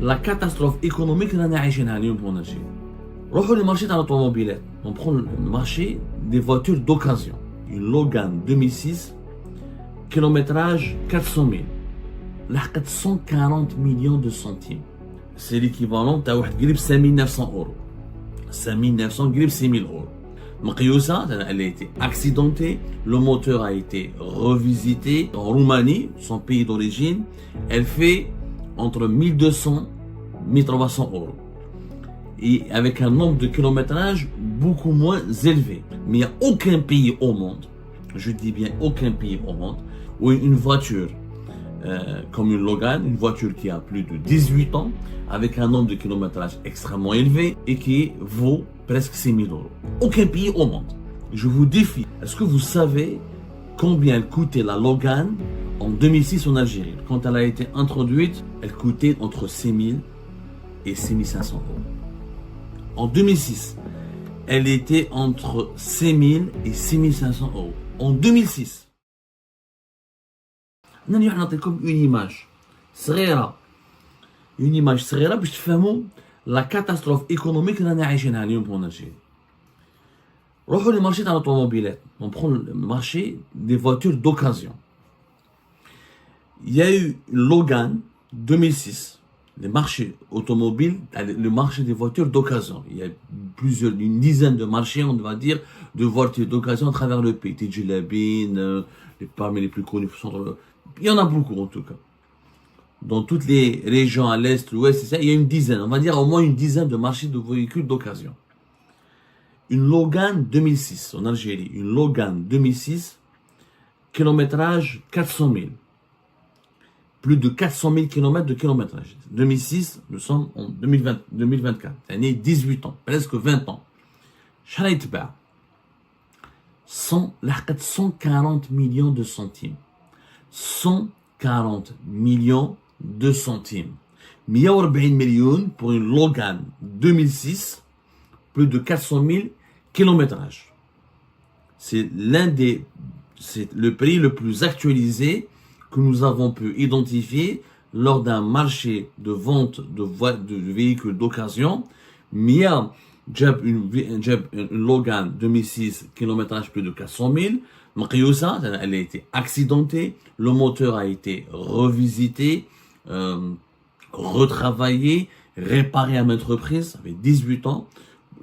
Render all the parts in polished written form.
la catastrophe économique اللي رانا عايشينها اليوم في الجزائر. روحوا للمارشي تاع الأوتوموبيلات. On prend le marché des voitures d'occasion. Une Logan 2006, kilométrage 400 000. لحقت 140 millions de centimes. C'est l'équivalent تاع واحد قريب 5900 euros. 5900 قريب 6000 euros. مقيوسة, elle a été accidentée, le moteur a été revisité en Roumanie, son pays d'origine. Elle fait entre 1200 et 1300 euros. Et avec un nombre de kilométrage beaucoup moins élevé. Mais il n'y a aucun pays au monde, je dis bien aucun pays au monde, où une voiture comme une Logan, une voiture qui a plus de 18 ans, avec un nombre de kilométrage extrêmement élevé et qui vaut presque 6 000 euros. Aucun pays au monde. Je vous défie. Est-ce que vous savez combien elle coûtait la Logan en 2006 en Algérie? Quand elle a été introduite, elle coûtait entre 6 000 et 6 500 euros. En 2006, elle était entre 6 000 et 6 500 euros. En 2006. نحن نعطيكم une image صغيرة باش تفهموا لا كاتاستروف ايكونوميك اللي رانا عايشينها اليوم في الجزائر. روحوا للمارشي تاع الأوتوموبيلات. On prend le marché des voitures d'occasion. Il y a eu Logan 2006, le marché automobile, le marché des voitures d'occasion. Il y a une dizaine de marchés, on va dire, de voitures d'occasion à travers le pays. Tijilabine, parmi les plus connus, il y en a beaucoup en tout cas. Dans toutes les régions à l'est, l'ouest, il y a une dizaine, on va dire au moins une dizaine de marchés de véhicules d'occasion. Une Logan 2006 en Algérie, une Logan 2006, kilométrage 400 000. Plus de 400 000 km de kilométrage. 2006, nous sommes en 2024, l'année 18 ans, presque 20 ans. شحال يتباع 140 millions de centimes. 140 millions de centimes. 140 millions pour une Logan 2006, plus de 400 000 kilométrages. C'est le prix le plus actualisé que nous avons pu identifier lors d'un marché de vente de véhicules d'occasion. Mia une Logan 2006, kilométrage plus de 400 000. مقيوسة, elle a été accidentée, le moteur a été revisité, retravaillé, réparé à maintes reprises, ça fait 18 ans.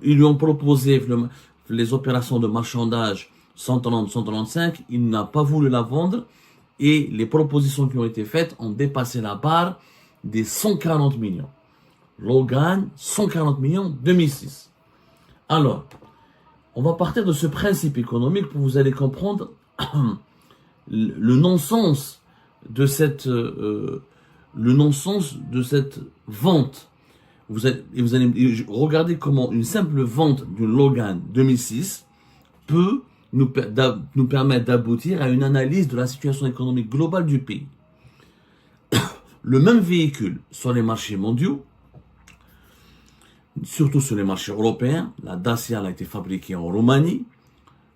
Ils lui ont proposé les opérations de marchandage 130, 135, il n'a pas voulu la vendre et les propositions qui ont été faites ont dépassé la barre des 140 millions. Logan, 140 millions 2006. Alors, on va partir de ce principe économique pour vous allez comprendre le non-sens de cette vente. Vous allez regarder comment une simple vente d'une Logan 2006 peut nous permettre d'aboutir à une analyse de la situation économique globale du pays. Le même véhicule sur les marchés mondiaux, surtout sur les marchés européens, la Dacia a été fabriquée en Roumanie.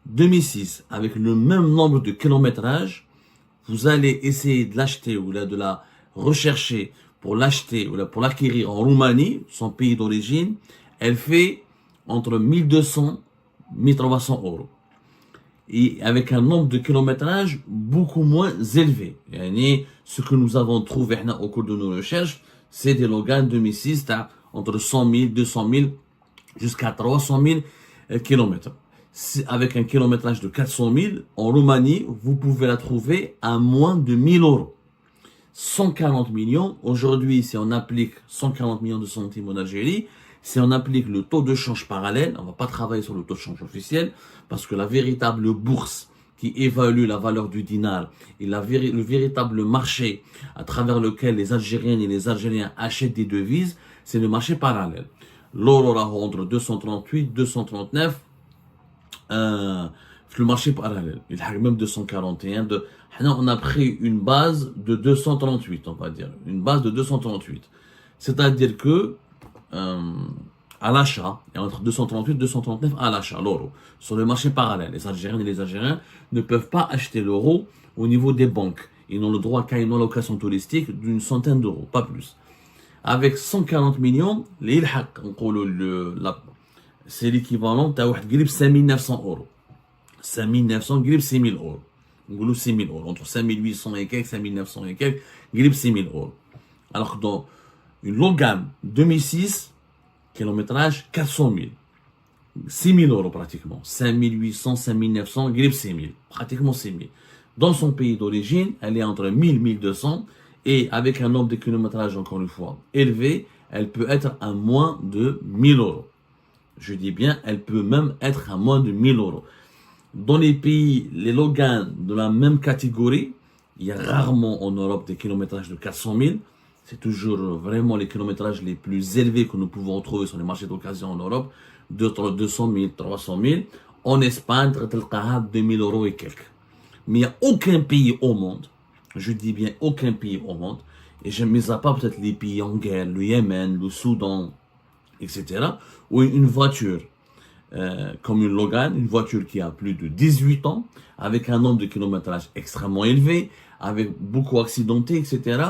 2006, avec le même nombre de kilométrages, vous allez essayer de l'acheter ou de la rechercher pour l'acheter ou pour l'acquérir en Roumanie, son pays d'origine. Elle fait entre 1200 et 1300 euros. Et avec un nombre de kilométrages beaucoup moins élevé. Et ce que nous avons trouvé au cours de nos recherches, c'est des Logan 2006 entre 100 000, 200 000 jusqu'à 300 000 kilomètres. Avec un kilométrage de 400 000, en Roumanie, vous pouvez la trouver à moins de 1000 euros. 140 millions, aujourd'hui, si on applique 140 millions de centimes en Algérie, si on applique le taux de change parallèle, on ne va pas travailler sur le taux de change officiel, parce que la véritable bourse qui évalue la valeur du dinar et le véritable marché à travers lequel les Algériennes et les Algériens achètent des devises, c'est le marché parallèle. L'euro entre 238, 239, le marché parallèle. Il y a même 241. On a pris une base de 238, on va dire. Une base de 238. C'est-à-dire que, à l'achat, entre 238 et 239 à l'achat, l'euro. Sur le marché parallèle, les Algériens et les Algériens ne peuvent pas acheter l'euro au niveau des banques. Ils n'ont le droit qu'à une allocation touristique d'une centaine d'euros, pas plus. avec 140 millions, c'est l'équivalent de 5900 euros. 5900 grib 6000 euros. On dit 6000 euros. Entre 5800 et quelques, 5900 et quelques, grib 6000 euros. Alors que dans une Logan 2006, kilométrage 400 000. 6000 euros pratiquement. 5800, 5900, grib 6000. Pratiquement 6000. Dans son pays d'origine, elle est entre 1000 et 1200. Et avec un nombre de kilométrage encore une fois élevé, elle peut être à moins de 1000 euros. Je dis bien, elle peut même être à moins de 1000 euros. Dans les pays, les Logan de la même catégorie, il y a rarement en Europe des kilométrages de 400 000. C'est toujours vraiment les kilométrages les plus élevés que nous pouvons retrouver sur les marchés d'occasion en Europe. 200 000, 300 000. En Espagne, 2000 euros et quelques. Mais il n'y a aucun pays au monde, je dis bien aucun pays au monde, et je ne mis à part peut-être les pays en guerre, le Yémen, le Soudan, etc., où une voiture comme une Logan, une voiture qui a plus de 18 ans, avec un nombre de kilométrage extrêmement élevé, avec beaucoup accidenté, etc.,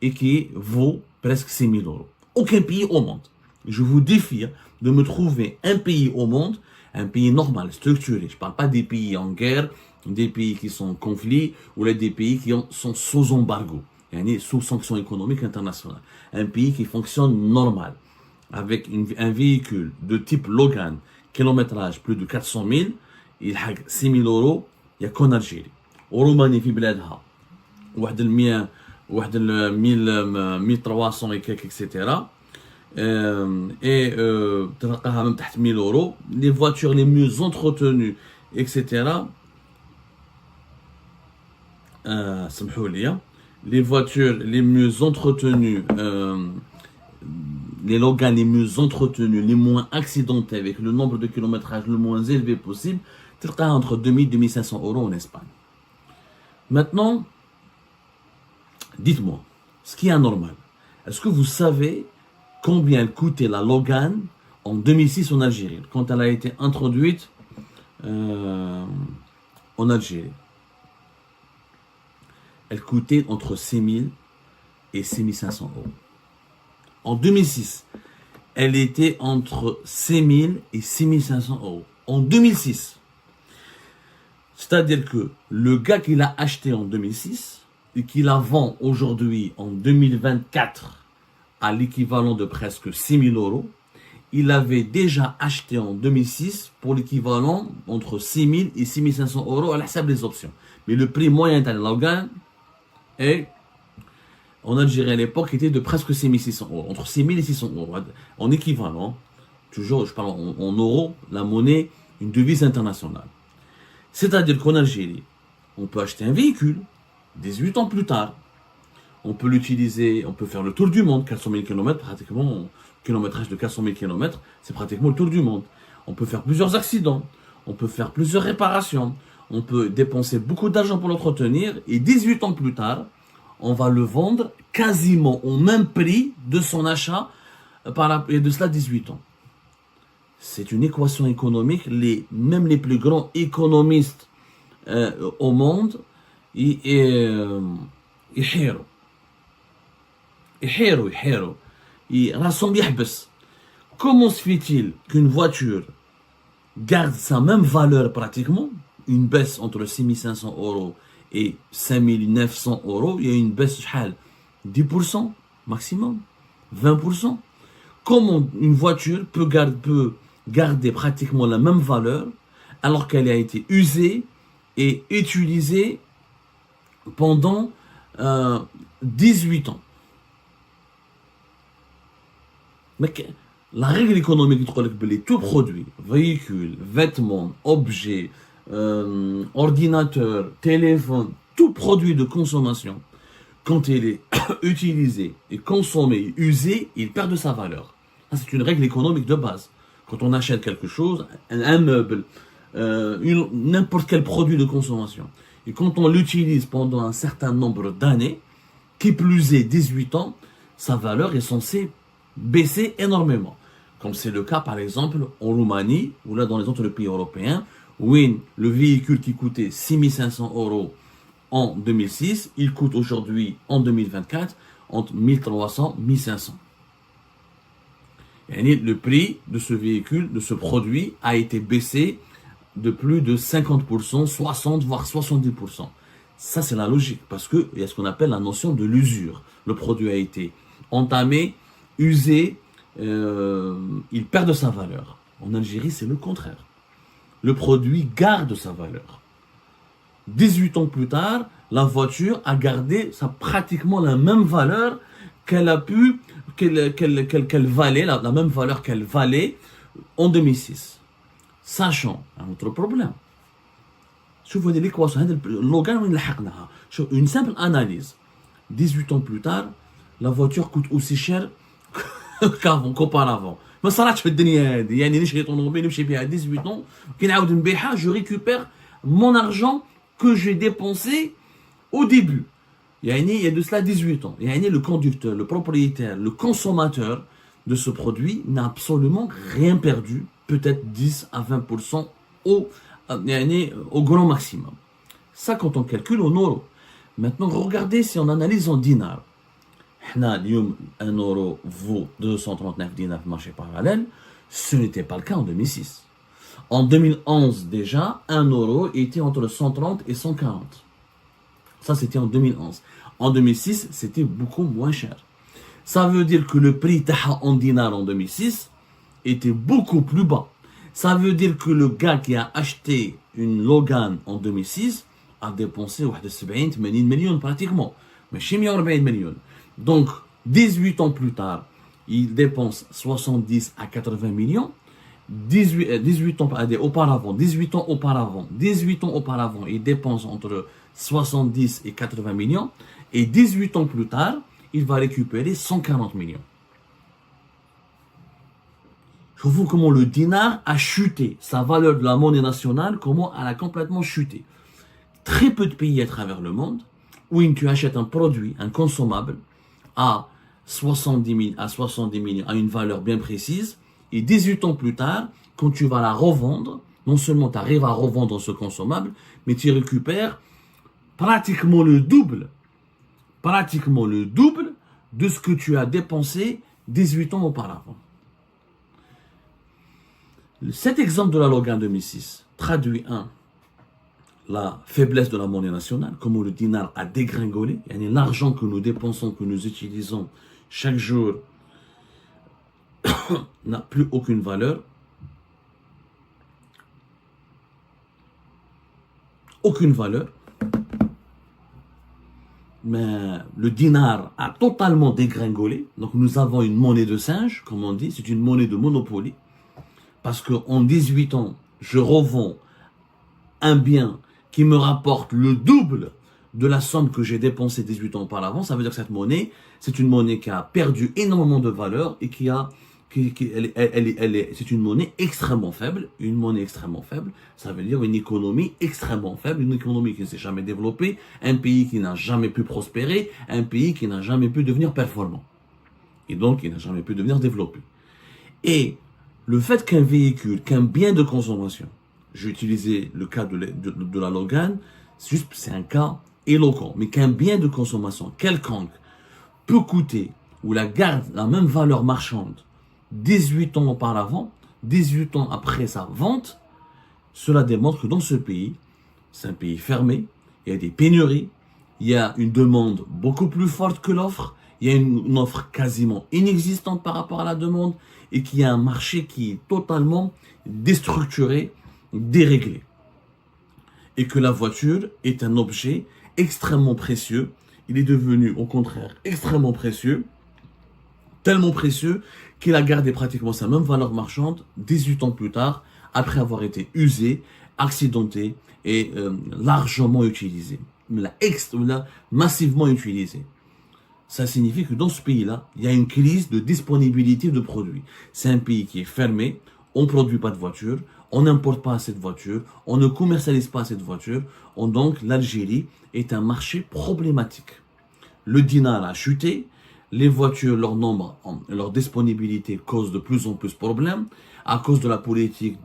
et qui vaut presque 6 000 euros. Aucun pays au monde. Je vous défie de me trouver un pays au monde, un pays normal, structuré. Je ne parle pas des pays en guerre, des pays qui sont en conflit, ou des pays qui sont sous embargo, sous sanctions économiques internationales. Un pays qui fonctionne normal, avec un véhicule de type Logan, kilométrage plus de 400 000, il a 6 000 euros, il n'y a qu'en Algérie. En Roumanie, في بلادها واحد ال 1300 et quelques, etc. Et تلقاها même تحت 1000 euros. Les voitures les mieux entretenues, etc. سمحوا لي. Les voitures les mieux entretenues, les Logan les mieux entretenus, les moins accidentés, avec le nombre de kilométrages le moins élevé possible, تلقاها entre 2000 et 2500 euros en Espagne. Maintenant, dites-moi, ce qui est anormal, est-ce que vous savez combien elle coûtait la Logan en 2006 en Algérie, quand elle a été introduite en Algérie? Elle coûtait entre 6 000 et 6 500 euros. En 2006, elle était entre 6 000 et 6 500 euros. En 2006. C'est-à-dire que le gars qui l'a acheté en 2006 et qui la vend aujourd'hui en 2024 à l'équivalent de presque 6 000 euros, il avait déjà acheté en 2006 pour l'équivalent entre 6 000 et 6 500 euros à la table des options. Mais le prix moyen d'un Logan est, en Algérie à l'époque, était de presque 6 600 euros, entre 6 000 et 600 euros, en équivalent, toujours je parle en euros, la monnaie, une devise internationale. C'est-à-dire qu'en Algérie, on peut acheter un véhicule, 18 ans plus tard, on peut l'utiliser, on peut faire le tour du monde, 400 000 km, pratiquement, kilométrage de 400 000 km, c'est pratiquement le tour du monde. On peut faire plusieurs accidents, on peut faire plusieurs réparations, on peut dépenser beaucoup d'argent pour l'entretenir, et 18 ans plus tard, on va le vendre quasiment au même prix de son achat, et de cela 18 ans. C'est une équation économique, même les plus grands économistes au monde, ils rassemblent. Comment se fait-il qu'une voiture garde sa même valeur pratiquement, une baisse entre 6 500 euros et 5 900 euros, il y a une baisse de 10% maximum, 20%. Comment une voiture peut garder pratiquement la même valeur alors qu'elle a été usée et utilisée pendant 18 ans? Mais la règle économique dit que tout produit, véhicule, vêtements, objets, ordinateur, téléphone, tout produit de consommation, quand il est utilisé et consommé, usé, il perd de sa valeur. C'est une règle économique de base. Quand on achète quelque chose, un meuble, n'importe quel produit de consommation, et quand on l'utilise pendant un certain nombre d'années, qui plus est 18 ans, sa valeur est censée baisser énormément. Comme c'est le cas par exemple en Roumanie, ou là dans les autres pays européens, où le véhicule qui coûtait 6 500 euros en 2006, il coûte aujourd'hui en 2024 entre 1300 et 1500. Le prix de ce véhicule, de ce produit, a été baissé de plus de 50%, 60, voire 70%. Ça, c'est la logique, parce qu'il y a ce qu'on appelle la notion de l'usure. Le produit a été entamé, usé, il perd de sa valeur. En Algérie, c'est le contraire. Le produit garde sa valeur. 18 ans plus tard, la voiture a gardé pratiquement la même valeur qu'elle valait, la même valeur qu'elle valait en 2006. Sachant un autre problème. شوفوا هذه l'équation, هذا اللوغان وين لحقناها. Une simple analyse. 18 ans plus tard, la voiture coûte aussi cher qu'auparavant. ما صراتش في الدنيا هذه، يعني نشري طوموبيل نمشي بها 18 ans كي نعاود نبيعها je récupère mon argent que j'ai dépensé au début. Il y a de cela 18 ans. Le conducteur, le propriétaire, le consommateur de ce produit n'a absolument rien perdu, peut-être 10 à 20% au grand maximum. Ça quand on calcule en euros. Maintenant, regardez si on analyse en dinars. Un euro vaut 239 dinars sur le marché parallèle. Ce n'était pas le cas en 2006. En 2011 déjà, 1 euro était entre 130 et 140. Ça, c'était en 2011. En 2006, c'était beaucoup moins cher. Ça veut dire que le prix en dinars en 2006 était beaucoup plus bas. Ça veut dire que le gars qui a acheté une Logan en 2006 a dépensé 70 millions pratiquement. Mais chez 140 millions. Donc, 18 ans plus tard, il dépense 70 à 80 millions. 18 ans auparavant, il dépense entre 70 et 80 millions. Et 18 ans plus tard, il va récupérer 140 millions. Je vois comment le dinar a chuté. Sa valeur de la monnaie nationale, comment elle a complètement chuté. Très peu de pays à travers le monde où tu achètes un produit, un consommable, à 70 millions, à une valeur bien précise, et 18 ans plus tard, quand tu vas la revendre, non seulement tu arrives à revendre ce consommable, mais tu récupères pratiquement le double de ce que tu as dépensé 18 ans auparavant. Cet exemple de la Logan 2006 traduit la faiblesse de la monnaie nationale, comment le dinar a dégringolé, l'argent que nous dépensons, que nous utilisons chaque jour n'a plus aucune valeur. Aucune valeur. Mais le dinar a totalement dégringolé. Donc nous avons une monnaie de singe, comme on dit, c'est une monnaie de Monopoly. Parce qu'en 18 ans, je revends un bien qui me rapporte le double de la somme que j'ai dépensée 18 ans auparavant. Ça veut dire que cette monnaie, c'est une monnaie qui a perdu énormément de valeur et c'est une monnaie extrêmement faible. Une monnaie extrêmement faible, ça veut dire une économie extrêmement faible, une économie qui ne s'est jamais développée, un pays qui n'a jamais pu prospérer, un pays qui n'a jamais pu devenir performant. Et donc, qui n'a jamais pu devenir développé. Et le fait qu'un véhicule, qu'un bien de consommation, j'ai utilisé le cas de la Logan, c'est un cas éloquent, mais qu'un bien de consommation quelconque peut coûter ou la garde la même valeur marchande 18 ans auparavant, 18 ans après sa vente, cela démontre que dans ce pays, c'est un pays fermé, il y a des pénuries, il y a une demande beaucoup plus forte que l'offre, il y a une offre quasiment inexistante par rapport à la demande et qu'il y a un marché qui est totalement déstructuré, déréglé. Et que la voiture est un objet extrêmement précieux. Il est devenu au contraire extrêmement précieux, tellement précieux qu'il a gardé pratiquement sa même valeur marchande 18 ans plus tard, après avoir été usé, accidenté et largement utilisé. Massivement utilisé. Ça signifie que dans ce pays-là, il y a une crise de disponibilité de produits. C'est un pays qui est fermé, on ne produit pas de voitures, on n'importe pas assez de voitures, on ne commercialise pas assez de voitures, donc l'Algérie est un marché problématique. Le dinar a chuté, les voitures, leur nombre, leur disponibilité cause de plus en plus de problèmes, à cause de la politique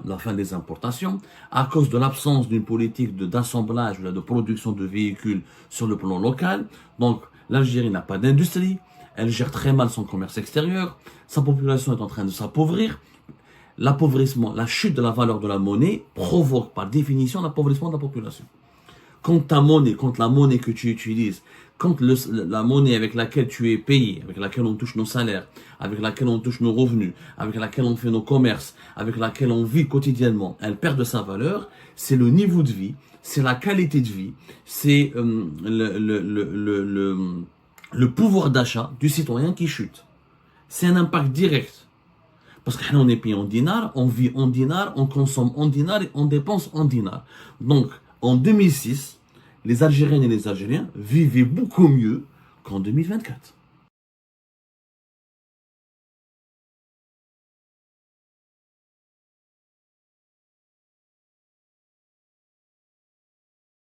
la fin des importations, à cause de l'absence d'une politique d'assemblage, de production de véhicules sur le plan local. Donc, l'Algérie n'a pas d'industrie, elle gère très mal son commerce extérieur, sa population est en train de s'appauvrir. L'appauvrissement, la chute de la valeur de la monnaie provoque par définition l'appauvrissement de la population. Quand ta monnaie, quand la monnaie que tu utilises, quand la monnaie avec laquelle tu es payé, avec laquelle on touche nos salaires, avec laquelle on touche nos revenus, avec laquelle on fait nos commerces, avec laquelle on vit quotidiennement, elle perd de sa valeur, c'est le niveau de vie, c'est la qualité de vie, c'est le pouvoir d'achat du citoyen qui chute. C'est un impact direct. Parce qu'on est payé en dinars, on vit en dinars, on consomme en dinars et on dépense en dinars. Donc, en 2006, les Algériennes et les Algériens vivaient beaucoup mieux qu'en 2024.